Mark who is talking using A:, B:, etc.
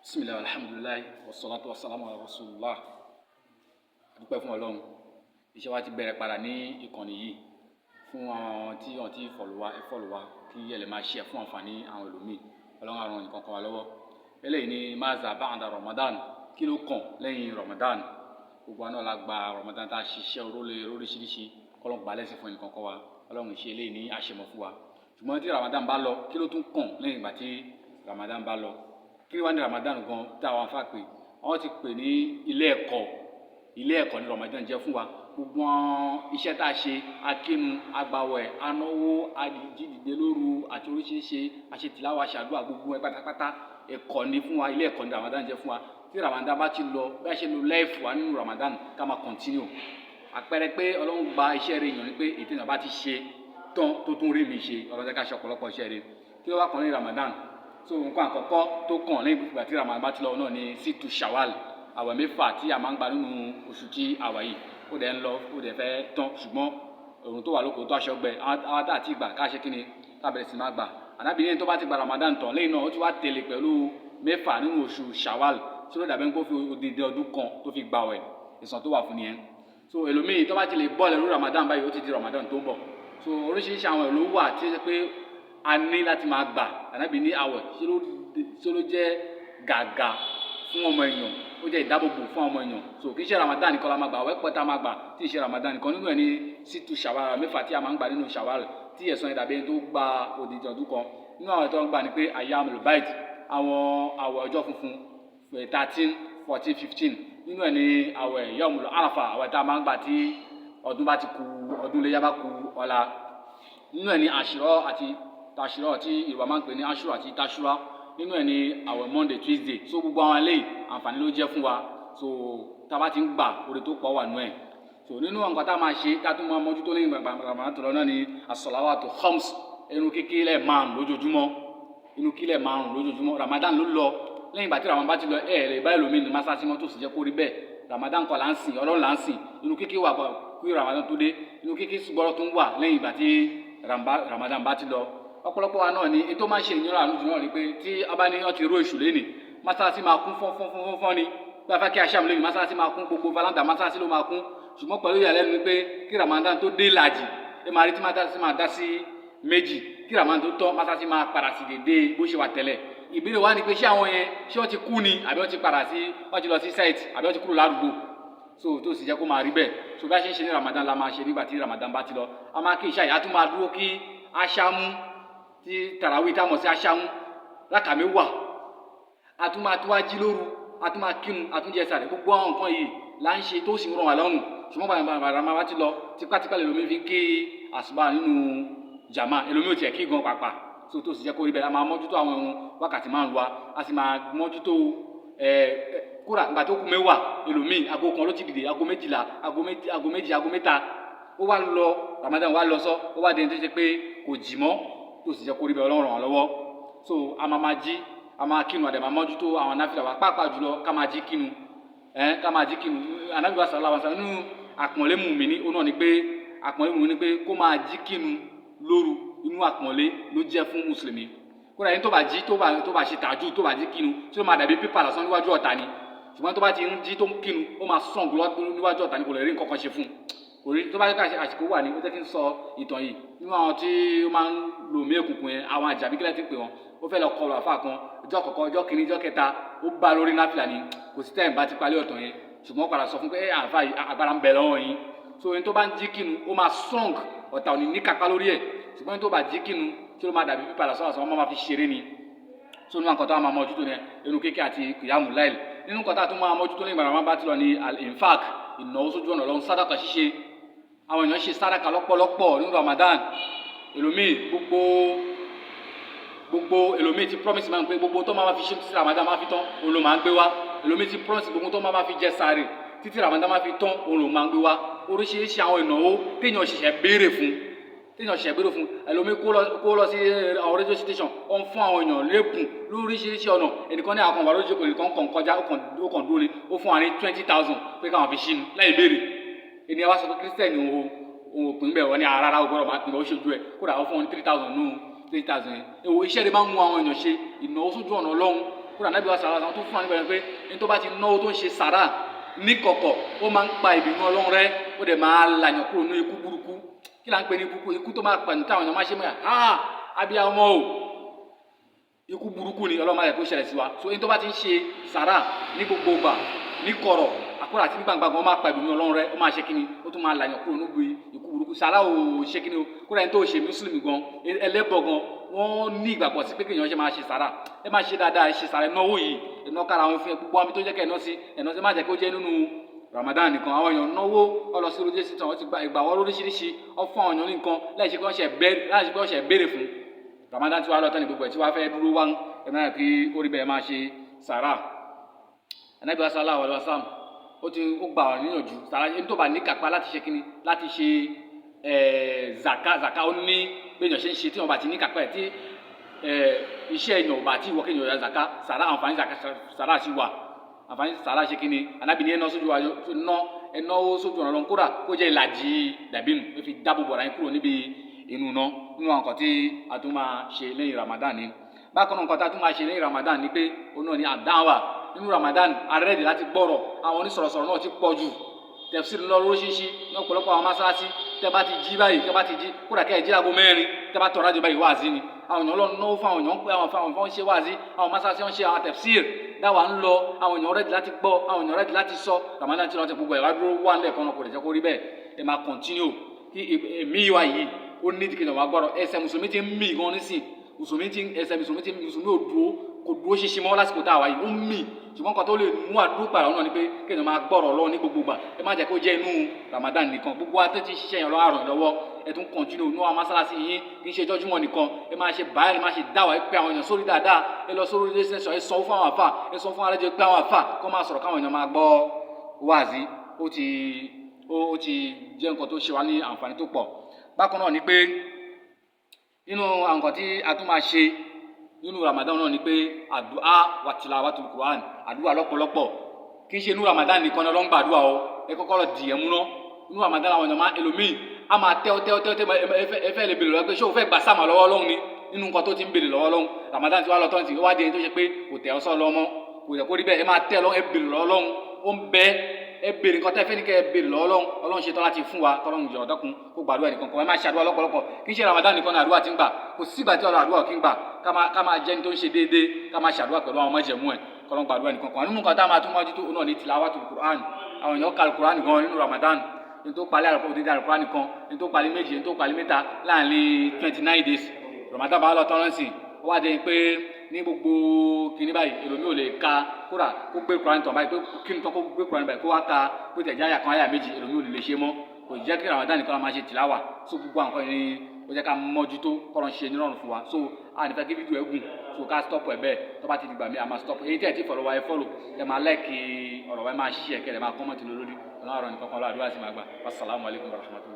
A: Bismillah, alhamdulillah, wassalatu wassalamu ala rasulillah. Adúpẹ́ fún Ọlọ́run. Iṣẹ́ wa ti bẹ̀rẹ̀ padà ní ìkànnì yìí fún àwọn tí wọ́n ti fọ́lù wa kí ẹ lè máa share fún àǹfààní àwọn ẹlòmíì. Ọlọ́run á ràn nìkan kan wa lọ́wọ́. Eléyìí ni maza ba'da Ramadan, kí ló kàn lẹ́yìn Ramadan. Gbogbo àná la gba Ramadan tá a ṣiṣẹ́ oríṣiríṣi kọ́lọ́n gbà lẹ́sìn fún ẹnìkan kan wa. Ọlọ́run ṣe eléyìí ní àṣemọ̀ fún wa. Ṣùgbọ́n tí Ramadan bá lọ, kí ló tún kàn lẹ́yìn ìgbà tí Ramadan bá lọ? Kí wá ní Ramadan gan tí àwọn afá pè wọ́n ti pè ní ilé ẹ̀kọ́ ní Ramadan jẹ́ fún wa. Gbogbo iṣẹ́ tá a ṣe akínu agbawẹ̀ anáwó adìdídìde lóru àti oríṣiríṣi àṣetìláwà ṣàdúrà gbogbo ẹ pátápátá ẹ̀kọ́ ní fún wa. Ilé ẹ̀kọ́ ní Ramadan jẹ́ fún wa. Tí Ramadan bá ti lọ bí a ṣe lo láìfù wa nínú Ramadan ká máa continue. Àpẹẹrẹ pé Ọlọ́run gba iṣẹ́ rẹ̀ yàn ni pé ètò ìnáwó bá ti ṣe tán tó tún rí mi ṣe Ọlọ́run ká ṣe ọ̀pọ̀lọpọ̀ iṣẹ́ rẹ̀. Kí ló wá kàn ní Ramadan? So nǹkan àkọ́kọ́ tó kàn lẹ́yìn ìgbà tí Ramadan bá ti lọ náà ni situ Shawwal, àwẹ̀ mẹ́fà tí a máa ń gba nínú oṣù tí a wà yìí. Ó dẹ̀ ń lọ ó dẹ̀ fẹ́ tán ṣùgbọ́n òrùn tó wà lóko tó aṣọ gbẹ àwọn tá àti ìgbà ká ṣe kí ni ká bẹ̀rẹ̀ sí máa gbà. Ànábì ní tó bá ti gba Ramadan tán lẹ́yìn náà ó ti wá tẹ̀lé pẹ̀lú mẹ́fà nínú oṣù Shawwal tí ó dàbí kó fi odidi ọdún kan tó fi gbà wẹ̀ ìsàn tó wà fún nìyẹn. So ẹlòmíì tó bá ti lè bọ́ lẹ́rú Ramadan báyìí ó ti di Ramadan tó ń bọ̀. So oríṣiríṣi àwọn èlò wà tí ó ṣe pé a ní láti máa gbà. Ànábì ní àwẹ̀ tí ó jẹ́ gàgà fún ọmọ èèyàn, ó jẹ́ ìdáàbòbò fún ọmọ èèyàn. So kì í ṣe Ramadan nìkan la máa gbà, àwẹ̀ pẹ́ta máa gbà tí ì ṣe Ramadan nìkan. Nínú ẹ̀ ní situ Shawwal mẹ́fà tí a máa ń gbà nínú Shawwal tí ẹ̀san ẹ̀ dàbí tó gba odidi ọdún kan. Nínú àwọn tó ń gbà ni pé ayyamul bid, àwọn àwẹ̀ ọjọ́ funfun 13, 14, 15. Nínú ẹ̀ ní àwẹ̀ yawmul Arafah, àwẹ̀ tá a máa ń gbà tí ọdún bá ti kù, ọdún Iléyá bá kù ọ̀la. Nínú ẹ̀ ní Ashura àti Tashura tí Yorùbá máa ń pè ní Ashura àti Tashura. Nínú ẹ̀ ní àwẹ̀ Monday, Tuesday. So gbogbo àwọn eléyìí àǹfààní ló jẹ́ fún wa. So tá a bá ti ń gbà oore tó pọ̀ wà nú ẹ̀. So nínú nǹkan tá a máa ṣe tá a tún máa mójútó lẹ́yìn Ramadan tó lọ náà ni as-salawatu khams, irun kíkí lẹ̀ márùn lójoojúmọ́. Irun kíkí lẹ̀ márùn lójoojúmọ́. Ramadan ló lọ lẹ́yìn ìgbà tí Ramadan bá ti lọ lè bá ẹlòmíì ní mọ́sálásí mọ́ tó sì jẹ́ kó rí bẹ́ẹ̀. Ramadan kọ́ là ń sìn, Ọlọ́run là ń sìn. Irun kíkí wà kí Ramadan tó dé. Irun kíkí gbọ́dọ̀ tún wà lẹ́yìn ìgbà tí Ramadan bá ti lọ. Ọ̀pọ̀lọpọ̀ wa náà ni ètò máa ń ṣe ìyànra àlùjù náà ni pé tí a bá ní wọ́n ti ró èṣù lẹ́nìí mọ́sálásí máa kún fọ́n ni bí a fẹ́ kí aṣáàmù lẹ́nìí mọ́sálásí máa kún gbogbo valanda mọ́sálásí ló máa kún. Ṣùgbọ́n pẹ̀lú ìyàlẹ́nu ni pé kí Ramadan tó dé ìlàjì ẹ máa rí tí mọ́sálásí máa dá sí méjì, kí Ramadan tó tọ́ mọ́sálásí máa padà sí dédé bó ṣe wà tẹ́lẹ̀. Ìbéèrè wa ni pé ṣé àwọn yẹn ṣé wọ́n ti kú ni àbí wọ́n ti padà sí wọ́n ti lọ sí site àbí wọ́n ti kúrò ládùúgbò. So tó sì jẹ́ kó máa rí bẹ́ẹ̀. So bí a ṣe ń ṣe ní Ramadan la máa ṣe nígbà tí Ramadan bá ti lọ. A máa kí ìṣá yìí a tún máa dúró kí aṣáámú tí tàràwí tá a mọ̀ sí aṣáámú rákà mẹ́wàá. A tún máa tó wá jí lóru, a tún máa kínu, a tún jẹ sàrẹ̀. Gbogbo àwọn nǹkan yìí là ń ṣe tó sì ń ràn wá lọ́rùn. Ṣùgbọ́n Ramadan bá ti lọ tipátipá lèlómi fi ké àsùbá nínú jàmá ẹlòmí ò tiẹ̀ kí gan pàpà. So tó sì jẹ́ kó rí bẹ́ẹ̀. A máa mójútó àwọn ohun wákàtí márùn-ún wa, a sì máa mójútó kúrà nígbà tó kù mẹ́wàá ẹlòmí aago kan ló ti dìde, aago méjìlá, aago méjì, aago mẹ́ta. Ó wá lọ Ramadan wá lọ sọ, ó wá dẹni tó ṣe pé kò jì mọ́ tó sì jẹ́ kó rí bẹ́ẹ̀ Ọlọ́run ràn wá lọ́wọ́. So a máa jí, a máa kínu àdè máa mójútó àwọn náfìlà wa pàápàá jùlọ ká máa jí kínu. Ká máa jí kínu. Ànábì sallallahu alaihi wasallam nínú àpọ̀nlé mùmínì ó náà ni pé àpọ̀nlé mùmínì ni pé kó máa jí kínu lóru inú àpọ̀nlé ló jẹ́ fún mùsùlùmí. Kódà yín tó bá jí tó bá ṣe tàjú tó bá jí kínu tí ó máa dàbí pípà lásán níwájú ọ̀tá ni. Ṣùgbọ́n tó bá ti ń jí tó ń kínu ó máa sàn níwájú ọ̀tá ni kò lè rí nǹkan kan ṣe fún un. Orí tó bá yẹ ká àsìkò wà ní ó jẹ́ kí n sọ ìtàn yìí nínú àwọn tí ó máa ń lò mí èkùnkùn yẹn àwọn àjàbí kílẹ̀ ti pè wọ́n ó fẹ́ lọ kọlù àfáà kan ọjọ́ kọ̀ọ̀kan ọjọ́ kìíní ọjọ́ kẹta ó bá lórí náfìlà ni kò sí tẹ́yìn bá ti parí ọ̀tàn yẹn ṣùgbọ́n padà sọ fún pé àfáà yìí agbára ń bẹ lọ́wọ́ yín. So ẹni tó bá ń jí kínu ó máa strong ọ̀tá ò ní ní kápá lórí ẹ̀ ṣùgbọ́n ẹni tó bá jí kínu tí ó máa dàbí pípa lásán àṣọ wọn máa fi ṣeré ni. So nínú nǹkan tó máa mójútó ní ẹnu kéèké àti kìyàmù láìl. Nínú nǹkan tó máa mójútó ní ìgbàlá bá ti lọ ní al-infaq, ìnáwó sójú ọ̀nà Ọlọ́run, sàdákà ṣíṣe. Àwọn èèyàn ṣe sàdákà lọ́pọ̀lọpọ̀ nínú Ramadan. Ẹlòmíì gbogbo ẹlòmíì ti promise máa ń pé gbogbo tó máa fi ṣe títí Ramadan máa fi tán òun ló máa ń gbé wá. Ẹlòmíì ti promise gbogbo tó máa fi jẹ sààrì títí Ramadan máa fi tán òun ló máa ń gbé wá. Oríṣiríṣi àwọn ìnáwó téèyàn ṣẹ̀ṣẹ̀ béèrè fún ẹlòmíì kó lọ sí àwọn radio station ó ń fún àwọn èèyàn lẹ́bùn lóríṣiríṣi ọ̀nà. Ẹnìkan ní àwọn kan wà lójú kò nìkan kàn kọjá ó kàn dúró ni ó fún wa ní 20,000 pé káwọn fi ṣínú láì béèrè. Ènìyàn wá sọ pé Christian òun òpin bẹ́ẹ̀ wọ́n ní rárá ó gbọ́dọ̀ máa pin ó ṣojú ẹ̀ kódà ó fún wọn ní 3,000 nù 3,000 yẹn. Iṣẹ́ rẹ̀ máa ń mú àwọn èèyàn ṣe ìnáwó sójú ọ̀nà Ọlọ́run kúrò ànábì wa sàrà àwọn tó fún wa níbẹ̀rẹ̀ pé ní tó bá ti náwó tó ń ṣe sàrà ní kọ̀kọ̀ ó máa ń pa ìbínú Ọlọ́run rẹ́ ó dẹ̀ máa làyàn kúrò ní ikú burúkú kí là ń pè ní ikú tó máa pàdé táwọn èèyàn máa ṣe mọ́ abiyamọ o ikú burúkú ni Ọlọ́run máa yẹ kó ṣẹlẹ̀ sí wa so ní tó bá ti ń ṣe sàrà ní gbogbo ìgbà ní kọ̀rọ̀ àkúrà àti ní gbangba gan ó máa pa ìbínú Ọlọ́run rẹ́ ó máa ṣe kíni ó tún máa làyàn kúrò níbi ikú burúkú sàrà ò ṣe kíni o kúrò ẹni tó ṣe mùsùlùmí gan ẹlẹ́bọ gan wọ́n ní ìgbàgbọ́ sí pé kéèyàn ṣe máa ṣe sàrà ẹ máa ṣe dáadáa ẹ ṣe sàrà ẹnáwó yìí ẹná kára àwọn ìfihàn gbogbo àmì tó jẹ́ kẹ́ ẹ̀ná sí má jẹ́ kó jẹ́ nínú Ramadan nìkan àwọn èèyàn náwó ọlọ́sí orójé sí tán wọ́n ti gba ìgbà wọ́n lóríṣiríṣi ọ fún àwọn èèyàn ní nǹkan láì ṣe pé wọ́n ṣe béèrè fún Ramadan tí wàá lọ́tọ́ ní gbogbo ẹ̀ tí wàá fẹ́ dúró wá ẹ̀mí náà kí orí bẹ́ẹ̀ máa ṣe sàrà Ànábì sallallahu alaihi wasallam ó gbà wá níyànjú sàrà ẹni tó bá ní kápá láti ṣe kíni láti ṣe zaka ó ní béèyàn ṣe ń ṣe tí wọn bá ti ní kápá ẹ̀ tí iṣẹ́ èèyàn ò bá ti wọ́ kéèyàn yọ zaka sàrà àǹfààní sàrà sí wa àǹfààní sàrà ṣe kíni Ànábì ní ẹná sójú wa ẹnáwó sójú ọ̀nà lọ́n kódà kó jẹ́ ìlàjì dàbínù ó fi dáàbò bọ̀ra yín kúrò níbi inú iná nínú àwọn nǹkan tí a tún máa ṣe lẹ́yìn Ramadan ni bákan náà nǹkan tí a tún máa ṣe lẹ́yìn Ramadan ni pé òun náà ni àdáwà nínú Ramadan arẹ́dì láti gbọ́rọ̀ àwọn onísọ̀rọ̀sọ̀rọ̀ náà ti pọ̀ jù tẹ̀fsir lọ lóríṣiríṣi ní ọ̀pọ̀lọpọ̀ àwọn mọ́sálásí tẹ́ bá ti jí báyìí tẹ́ bá ti jí kódà kẹ́ ẹ̀ jí láago 4 tẹ́ bá tọ̀rọ̀ àjọ báyìí wáàzí ni àwọn èèyàn lọ́nà náwó fún àwọn èèyàn ń pẹ́ àwọn fáwọn ṣe wáàzí àwọn mọ́sálásí wọn ṣe àwọn tẹ̀fsir dáwà ń lọ àwọn èèyàn rẹ́dì láti gbọ́ àwọn èèyàn rẹ́dì láti sọ Ramadan tí wọ́n ti gbogbo ẹ̀ wá dúró wà lẹ́ẹ̀kan náà kò lè jẹ́ kó rí bẹ́ẹ̀ ẹ máa continue kí èmi wa yìí ó ní ìdíkejì wà gbọ́dọ̀ ẹsẹ̀ mùsùlùmí ti ń mì gan nísìn mùsùlùmí ò dúró kò dúró ṣinṣin mọ́ lásìkò tá a wà yìí ó ń mì ṣùgbọ́n kan tó lè mú àdúró padà náà ni pé kéèyàn máa gbọ́rọ̀ lọ́wọ́ ní gbogbo gbà ẹ má jẹ́ kó jẹ́ inú Ramadan nìkan gbogbo wa tó ti ṣiṣẹ́ yẹn lọ́wọ́ àrùn lọ́wọ́ ẹ tún kọ̀ntínú inú àwọn mọ́sálásí yín kì í ṣe jọ́júmọ́ nìkan ẹ máa ṣe báyìí ẹ máa ṣe dáwà ẹ pé àwọn èèyàn sórí dáadáa ẹ lọ sórí ilé sẹ́sọ̀ ẹ sọ fún àwọn àfà ẹ sọ fún alẹ́jọ pé àwọn àfà kọ́ máa sọ̀rọ̀ káwọn èèyàn máa gbọ́ wáàzí ó ti jẹ́ nǹkan tó ṣe wá ní àǹfààní tó pọ̀ bákan náà ni pé nínú àwọn nǹkan tí a tún máa ṣe nínú Ramadan náà ni pé àdúà wa tilawatul Qur'an àdúà lọ́pọ̀lọpọ̀ kì í ṣe nínú Ramadan nìkan náà ló ń gba àdúà o ẹ kọ́kọ́ lọ dìyẹ mú náà nínú Ramadan àwọn èèyàn máa ẹlòmíì á máa tẹ́ ẹ fẹ́ lè bèrè lọ́wọ́ pé ṣé o fẹ́ gbà sáàmà lọ́wọ́ Ọlọ́run ni nínú nǹkan tó ti ń bèrè lọ́wọ́ Ọlọ́run Ramadan ti wá lọ tán ti wá dé ẹni tó ṣe pé kò tẹ̀ ọ́ sọ́ lọ́mọ́ kò yẹ kó rí bẹ́ẹ̀ ẹ máa tẹ́ lọ́wọ́ ẹ bèrè lọ́wọ́ Ọlọ́run ó ń bẹ ẹ bèrè nǹkan tẹ́ fẹ́ ní kẹ́ ẹ bèrè lọ́wọ́ Ọlọ́run ṣe tán láti fún wa tọ́lọ́run jọ̀ọ́ dákun kó gbàdúrà nìkan kan ẹ máa ṣàdúrà lọ́pọ̀lọpọ̀ kì í ṣe Ramadan nìkan náà àdúrà ti ń gbà kò sígbà tí àdúrà kì í gbà ká máa jẹ́ ní tó ń ṣe déédéé ká máa ṣàdúrà pẹ̀lú àwọn májẹ̀mú ẹ̀ kọ́lọ́n gbàdúrà nìkan kan nínú nǹkan tá a máa tún mọ́jú tó náà ní tilawatul Qur'an àwọn èèyàn ka Qur'an gan nínú Ramadan ní tó palẹ̀ àlùkò òdìdí Qur'an nìkan ní tó palẹ̀ méjì ní tó palẹ̀ mẹ́ta láàrin 29 days Ramadan bá lọ tọ́lọ́ sí ó wá dé pé ní gbogbo kìnní báyìí èlòmí ò lè ka kódà kó gbé Qur'an tán báyìí pé kí ni tán kó gbé Qur'an báyìí kó wá ka kó tẹ̀ jáyà kan àyà méjì èlòmí ò lè ṣe mọ́ kò jẹ́ kí Ramadan nìkan máa ṣe tìláwà so gbogbo àwọn kan ní ó jẹ́ ká mójútó kọ́lọ́ ṣe nírọ̀rùn fún wa so a nífẹ̀ẹ́ kí fídíò ẹ̀ gùn so ká stop ẹ̀ bẹ́ẹ̀ tó bá ti dìgbà mí a máa stop èyí tí ẹ̀ ti fọ̀rọ̀ wa ẹ fọ́lò ẹ máa lẹ́ẹ̀kì ọ̀rọ̀ wa ẹ máa ṣí ẹ̀kẹ́ ẹ máa kọ́mọ̀tì lórí ọlọ́run nìkan kan lọ́wọ́ àdúrà sí máa gbà wassalamu alaikum warahmatullahi.